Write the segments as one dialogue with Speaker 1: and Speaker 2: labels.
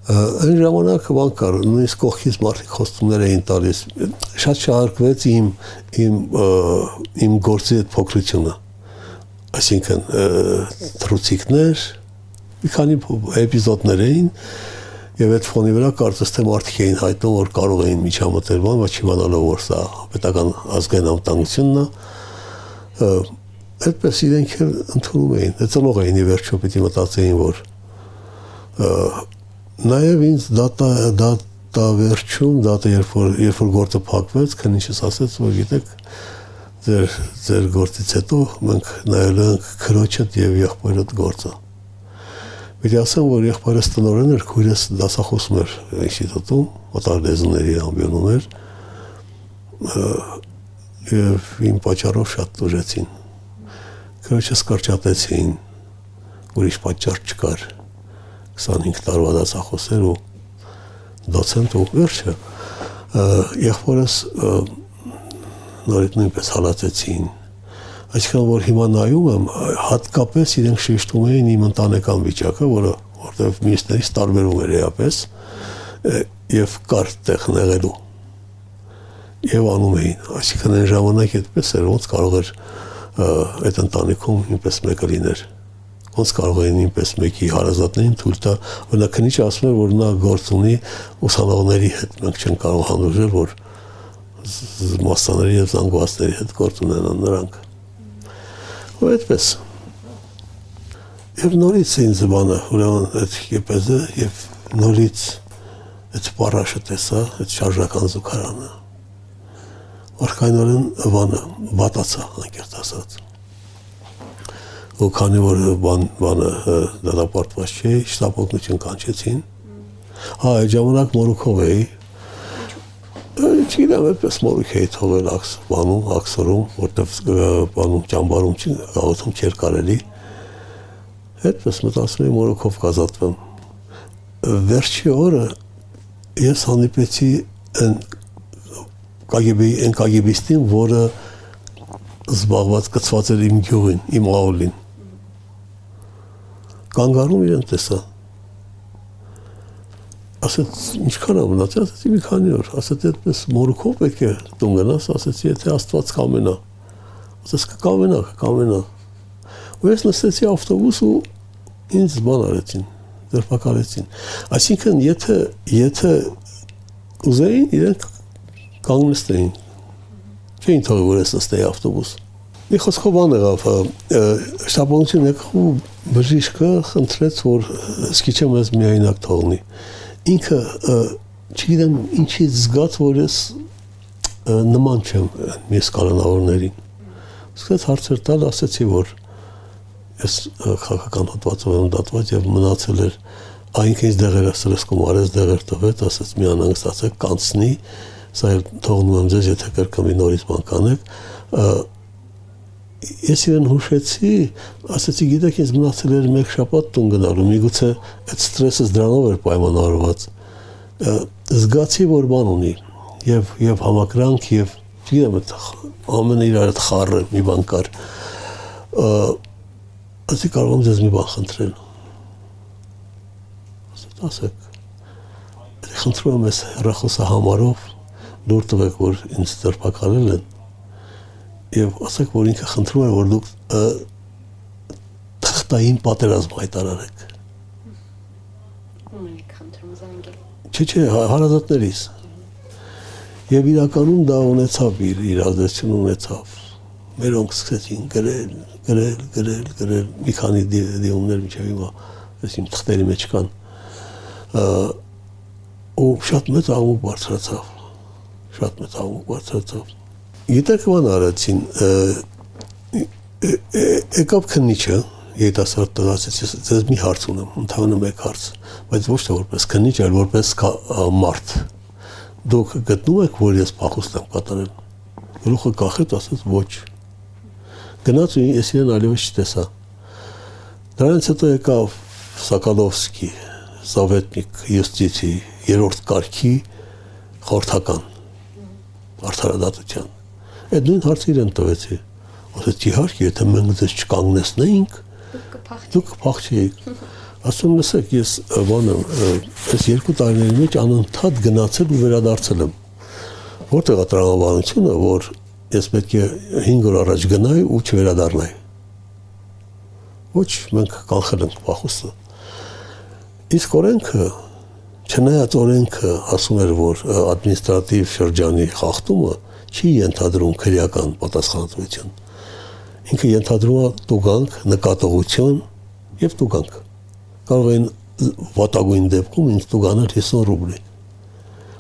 Speaker 1: Այն ժամանակ բան կար, նույնիսկ կողքից մարդիկ խոստումներ էին տալիս, շատ շահարկվեց իմ գործի այդ փոքրությունը, այսինքն թռուցիկներ, մի քանի էպիզոդներ էին, եւ այդ ֆոնի վրա կարծես թե մարդիկ էին հայտնում, որ կարող էին միջամտել բան, բայց չիմանալով որ սա պետական ազգային անվտանգությունն է, այդպես իրենք էլ ընդունում էին, ծնող էին ի վերջո պիտի մտածեին, որ Նաև ինձ դատավերջում, երբ որ գործը փակվեց, քննիչս ասեց, որ գիտեք, ձեր գործից հետո մենք նայելու ենք քրոջդ եւ եղբայրդ գործը։ Պիտի ասեմ, որ եղբայրս տնօրեն էր, քույրս դասախոսում էր ինստիտուտում, օտար լեզուների ամբիոնում էր, եւ իմ պատճառով շատ տուժեցին։ Քրոջս կրճատեցին, ուրիշ պատճառ չկար։ 25 տարվա դասախոս էր ու դոցենտ ու վերջը եղբորս նորից նույնպես հալածեցին, այսինքն որ հիմա նայում եմ հատկապես իրենք շեշտում էին իմ ընտանեկան վիճակը, որտեղ մյուսներից տարբերում էր էապես եւ կար տեղ նեղելու եւ անում էին, այսինքն այն ժամանակ այդպես էր, ոնց կարող էր այդ ընտանիքում ինպես մեկը լիներ ոնց կարող էին ինպես մեկի հարազատներին թույլ տալ, օրինակ քննիչը ասում էր, որ նա գործ ունի ուսանողների հետ, մենք չենք կարող հանդուրժել, որ մասսաների եւ զանգվածների հետ գործ ունենան նրանք։ Ու այդպես։ Եվ նորից ինձ բանը, ուրեմն այդ կեպեզը եւ նորից այդ պարաշը տեսա, այդ շարժական զուգարանը։ Արքայնորեն բանը վատացա, անկեղծ ասած։ Ու քանի որ բանը դատապարտված չէի, շտապօգնություն կանչեցին։ Այդ ժամանակ մորուքով էի։ Չգիտեմ, այդպես մորուք էի թողել աքսորում, որտեղ բանում ճամբարում գաղութում չէր կարելի։ Այդպես մտածում էի մորուքով կազատվեմ։ Վերջի օրը ես հանդիպեցի այն կագեբիստին, որը զբաղված կցված էր իմ գյուղին, իմ աուլին։ Կանգառում իրեն տեսա։ Ասեց, ինչքան է մնացել, ասեցի մի քանի օր, ասեց այդպես մորուքով պետք է տուն գնաս, ասեցի եթե Աստված կամենա։ Ասեց կկամենա։ Ու ես նստեցի ավտոբուս ու ինձ բան արեցին, ձերբակալեցին։ Այսինքն եթե ուզեին, իրենք կանգնեցին։ Չէին թողել, որ ես նստեի ավտոբուս։ Մի խոսքով բան եղավ, շտապօգնություն եկավ ու բժիշկը խնդրեց, որ սկիչը մեզ միայնակ թողնի։ Ինքը չգիտեմ ինչից զգաց, որ ես նման չեմ մյուս կալանավորներին։ Սկսեց հարցեր տալ, ասեցի, որ ես քաղաքական հոդվածով եմ դատված եւ մնացել էր այնքան ինձ դեղեր սրսկում արեց դեղեր տվեց, ասեց մի անհանգստացեք, կանցնի, սա էլ թողնում եմ ձեզ, եթե կրկնվի նորից բան կանեք։ Ես իրեն հուշեցի, ասեցի, գիտեք, ինձ մնացել էր մեկ շաբաթ տուն գնալու, միգուցե այդ ստրեսս դրանով էր պայմանավորված։ Զգացի, որ բան ունի, եւ համակրանք, եւ չգիտեմ, ամենը իրար հետ խառը մի բան կար։ Ասեցի, կարող եմ ձեզ մի բան խնդրել։ Ասեք, խնդրում եմ ես հեռախոսահամարով լուր տվեք, որ ինձ ձերբակալել են, եւ ասեք, որ ինքը խնդրում է, որ դուք թղթային պատերազմ հայտարարեք։
Speaker 2: Ում եք խնդրում զանգել։
Speaker 1: Չէ, հարազատներիս։ Եվ իրականում դա ունեցավ իր ազդեցություն ունեցավ։ Մերոնք սկսեցին գրել, մի քանի դիմումներ մինչև հիմա ես իմ թղթերի մեջ կան։ Ու շատ մեծ աղմուկ բարձրացավ։ Գիտեք ման արեցին, եկավ քննիչը, երիտասարդ տղա, ասեց, ձեզ մի հարց ունեմ, ընդհանրապես մեկ հարց, բայց ոչ թե որպես քննիչ, այլ որպես մարդ։ Դուք գտնում եք, որ ես փախուստ եմ կատարել։ Գլուխը կախեց, ասեց ոչ։ Գնաց ու ես իրեն այլևս չտեսա։ Դրանից հետո եկավ Սակալովսկի, Սովետնիկ յուստիցի 3-րդ կարգի խորհրդական արդարադատության։ Այդ նույն հարցը իրեն տվեցի։ Ասեց, իհարկե, եթե մենք ձեզ չկանգնեցնեինք, դուք կփախչեիք։ Ասում լսեք, ես բանը այս 2 տարիների մեջ անընդհատ գնացել ու վերադարձել եմ։ Որտեղ է տրամաբանությունը, որ ես պետք է 5 օր առաջ գնայի ու չվերադառնայի։ Ոչ, մենք կանխել ենք փախուստը։ Իսկ օրենքը, չնայած օրենքը ասում էր, որ ադմինիստրատիվ շրջանի խախտումը չի ենթադրում քրեական պատասխանատվություն։ Ինքը ենթադրում է տուգանք, նկատողություն եւ տուգանք։ Կարող են վատագույն դեպքում ինձ տուգանել 50 ռուբլի։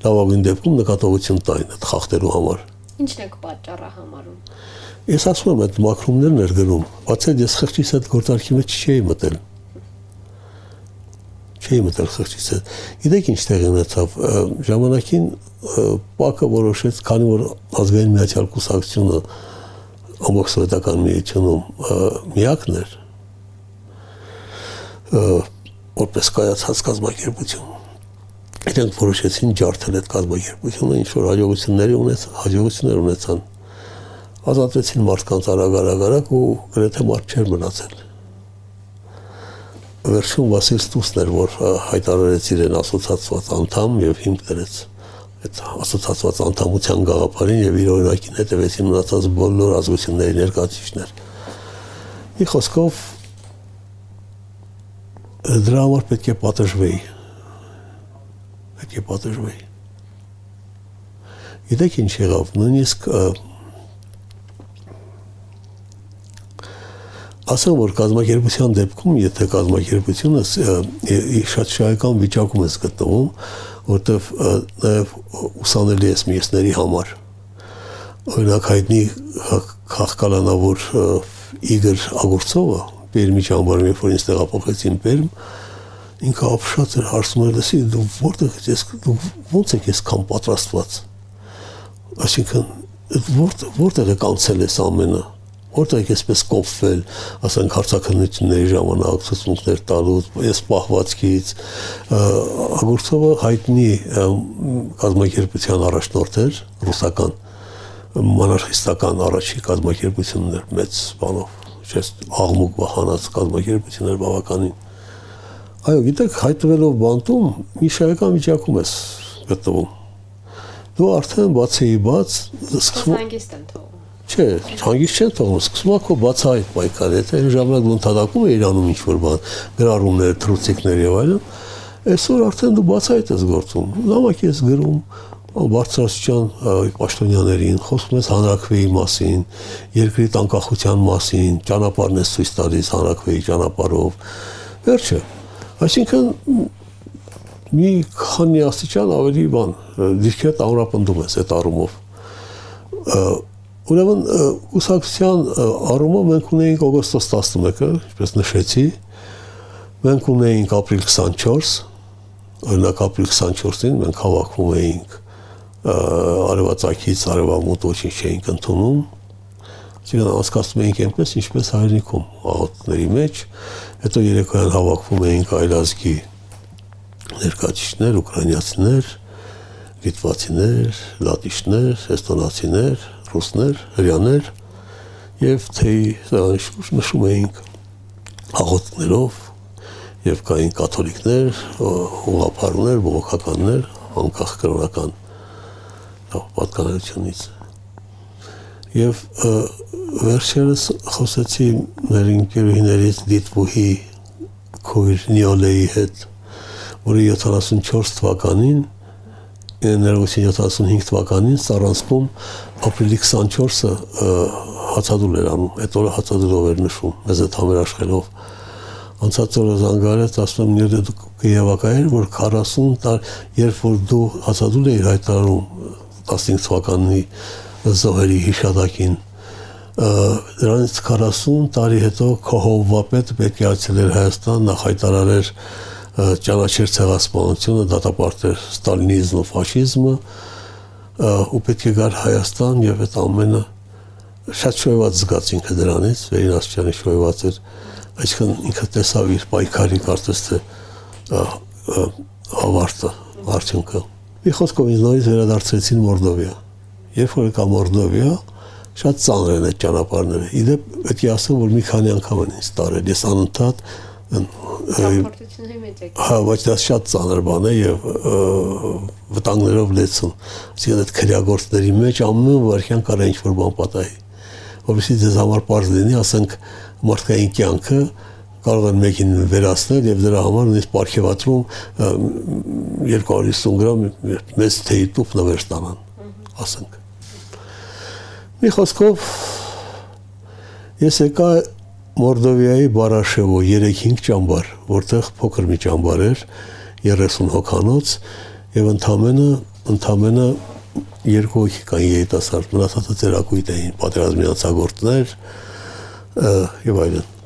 Speaker 1: Լավագույն դեպքում նկատողություն տային այդ խախտելու համար։
Speaker 2: Ինչն եք պատճառը համարում։
Speaker 1: Ես ասում եմ, այդ մակրումներն էր գրում, բացի ես խղճիս այդ գործարքի մեջ չէի մտել։ Չէի մտել խղճիս հետ։ Գիտեք ինչ տեղի ունեցավ, ժամանակին ՊԱԿ-ը որոշեց, քանի որ ազգային միացյալ կուսակցությունը ամբողջ սովետական միությունում միակն էր, որպես կայացած կազմակերպություն։ Իրենք որոշեցին ջարդել այդ կազմակերպությունը, ինչ որ հաջողություններ ունեցան։ Ազատվեցին մարդկանց արագ ու գրեթե մարդ չէր մնացել։ Վերջում Վասիլ Ստուսն էր, որ հայտարարեց իրեն ասոցիացված անդամ եւ հիմք դրեց այդ ասոցիացված անդամության գաղափարին եւ իր օրինակին հետևեցին մնացած բոլոր ազգությունների ներկայացուցիչներ։ Մի խոսքով դրա համար պետք է պատժվեի։ Գիտեք ինչ եղավ, նույնիսկ ասեմ, որ կազմակերպության դեպքում, եթե կազմակերպությունը շատ շահեկան վիճակում է գտնվում, որտեղ նաև ուսանելի է մյուսների համար։ Օրինակ հայտնի քաղաքականավոր Իգոր Ագուրցովը, Պերմի ճամբարում, երբ որ ինձ տեղափոխեցին Պերմ, ինքը ապշած էր, հարցնում էր, լսի, դու ո՞նց եք այսքան պատրաստված։ Այսինքն որտեղ եք անցել այս ամենը։ Որտեղ եք այսպես կոփվել, ասենք հարցաքննությունների ժամանակ ցուցմունքներ տալուց, այս պահվածքից, Ագուրցովը հայտնի կազմակերպության առաջնորդ էր, ռուսական, մանարխիստական առաջի կազմակերպություններ մեծ բանով, չես աղմուկ վահանած կազմակերպություններ բավականին։ Այո, գիտեք, հայտնվելով բանտում, մի շահեկան վիճակում ես գտնվում։ Դու արդեն բացեի բաց,
Speaker 2: հանգիստ եմ թողում։
Speaker 1: Չէ, հանգիստ չեն թողնում, սկսում է քո բացահայտ պայքարը, եթե այն ժամանակ դու ընդհատակում էիր անում ինչ-որ բան, գրառումներ, թռուցիկներ եւ այլն, այսօր արդեն դու բացահայտ ես գործում, նամակ ես գրում բարձրաստիճան պաշտոնյաներին, խոսում ես հանրաքվեի մասին, երկրի անկախության մասին, ճանապարհն ես ցույց տալիս հանրաքվեի ճանապարհով, վերջը, այսինքն մի քանի աստիճան ավելի բան, դիրքերդ ամրապնդում ես այդ առումով։ Ուրեմն ուսակցության առումով մենք ունեինք օգոստոս 11-ը, ինչպես նշեցի, մենք ունեինք ապրիլ 24, օրինակ ապրիլ 24-ին մենք հավաքվում էինք արևածագից արևամուտ ոչինչ չէինք ընդունում, այսինքն անցկացնում էինք այնպես, ինչպես հայրենիքում, աղոթների մեջ, հետո երեկոյան հավաքվում էինք այլազգի ներկայացուցիչներ, ուկրաինացիներ, լիտվացիներ, լատիշներ, էստոնացիներ, ռուսներ, հրեաներ եւ թեյի նշում էինք աղոթքներով եւ կային կաթոլիկներ, ուղղափառներ, բողոքականներ, անկախ կրոնական պատկանելությունից։ Եվ վերջերս խոսեցի մեր ընկերուհիներից Դիտվուհի Քույր Նիոլեի հետ, որը 74 թվականին ներողություն 75 թվականին Սարանսկում ապրիլի 24-ը հացադուլ էր անում, այդ օրը հացադուլով էր նշում, մեզ այդ համերաշխելով։ Անցած օրը զանգարեց, ասում եմ, դու կգեվակայր, որ 40 տարի, երբ որ դու հացադուլ էիր հայտարարում 15 թվականի զոհերի հիշատակին, դրանից 40 տարի հետո քո հովվապետը պետք է այցելեր Հայաստան, նախ հայտարարեր ճանաչեր ցեղասպանությունը, դատապարտեր ստալինիզմը, ֆաշիզմը, ու պետք է գար Հայաստան եւ այդ ամենը շատ շոյված զգաց ինքը դրանից, վերին աստիճանի շոյված էր, այսինքն ինքը տեսավ իր պայքարի կարծես թե ավարտը, արդյունքը։ Մի խոսքով ինձ նորից վերադարձրեցին Մորդովիա։ Երբ որ եկա Մորդովիա, շատ ծանր են այդ ճանապարհները։ Իդեպ պետք է ասեմ, որ մի քանի անգամ են ինձ տարել, ես անընդհատ
Speaker 2: Ճամփորդությունների մեջ եք։
Speaker 1: Հա, բայց դա շատ ծանր բան է եւ վտանգներով լեցուն։ Այսինքն այդ քրեագործների մեջ ամեն վարքյան կարա ինչ-որ բան պատահի։ Որովհետեւ դες համար པարզ լինի, ասենք մարդկային կյանքը կարող են մեկին վերացնել եւ դրա համար նույնիսկ պարգևատրում 250 գրամ մեծ թեյի տուփ նվեր ստանան, ասենք։ Մի խոսքով ես եկա Մորդովիայի Բարաշևո 3-5 ճամբար, որտեղ փոքր մի ճամբար էր, 30 հոգանոց եւ ընդամենը 2 հոգի կան երիտասարդ, մնացածը ծերակույտ էին, պատերազմի անցագործներ եւ այլն։